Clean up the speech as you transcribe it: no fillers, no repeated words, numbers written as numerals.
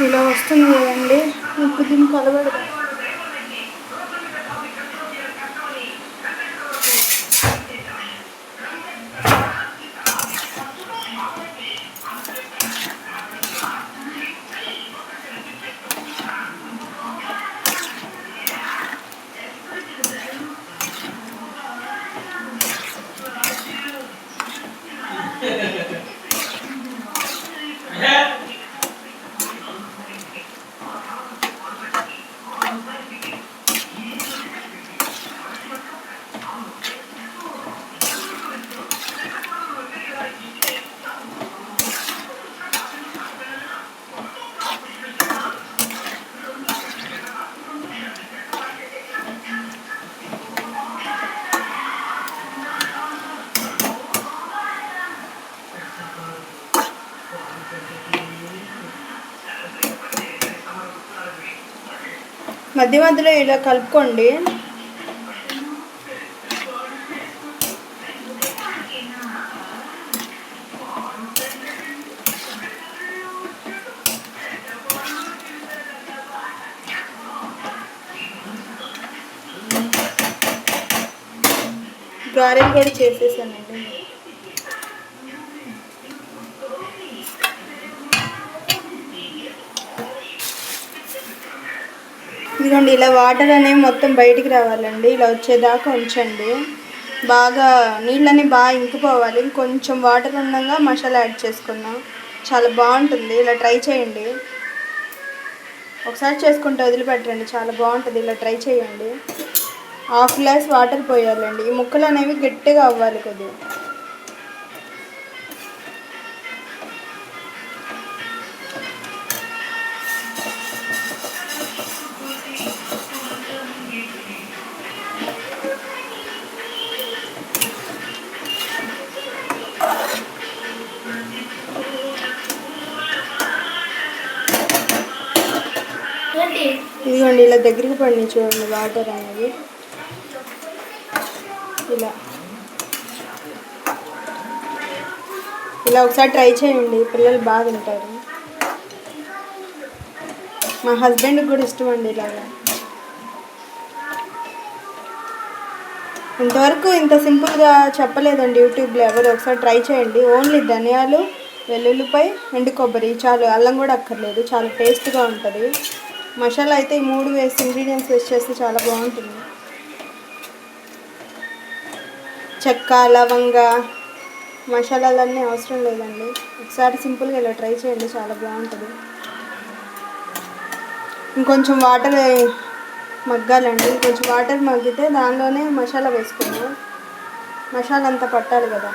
ఇలా వస్తుంది కదండి. ఇప్పుడు దీన్ని కలబెడదాం. మధ్య మధ్యలో ఇలా కలుపుకోండి. గారెలు కూడా చేసేసానండి. ఇదిగోండి, ఇలా వాటర్ అనేవి మొత్తం బయటికి రావాలండి. ఇలా వచ్చేదాకా ఉంచండి. బాగా నీళ్ళని బాగా ఇంకిపోవాలి. కొంచెం వాటర్ ఉండగా మసాలా యాడ్ చేసుకున్నాం. చాలా బాగుంటుంది. ఇలా ట్రై చేయండి. ఒకసారి చేసుకుంటే వదిలిపెట్టండి, చాలా బాగుంటుంది. ఇలా ట్రై చేయండి. 1/2 గ్లాస్ వాటర్ పోయాలండి. ఈ ముక్కలు అనేవి గట్టిగా అవ్వాలి కొద్దిగా. ఇదిగోండి, ఇలా దగ్గరికి పడి చూడండి వాటర్ అనేది. ఇలా ఒకసారి ట్రై చేయండి. పిల్లలు బాగా తింటారు. మా హస్బెండ్కి కూడా ఇష్టం అండి ఇలాగా. ఇంతవరకు ఇంత సింపుల్గా చెప్పలేదండి యూట్యూబ్లో ఎవరు. ఒకసారి ట్రై చేయండి. ఓన్లీ ధనియాలు, వెల్లుల్లిపాయ, ఎండు కొబ్బరి చాలు. అల్లం కూడా అక్కర్లేదు. చాలా టేస్ట్గా ఉంటుంది. మసాలా అయితే ఈ 3 ఇంగ్రీడియంట్స్ వేస్ట్ చేస్తే చాలా బాగుంటుంది. చెక్క, లవంగ, మసాలాలన్నీ అవసరం లేదండి. ఒకసారి సింపుల్గా ఇలా ట్రై చేయండి, చాలా బాగుంటుంది. ఇంకొంచెం వాటర్ మగ్గాలండి. కొంచెం వాటర్ మగ్గితే దానిలోనే మసాలా వేసుకున్నాం. మసాలా అంతా పట్టాలి కదా.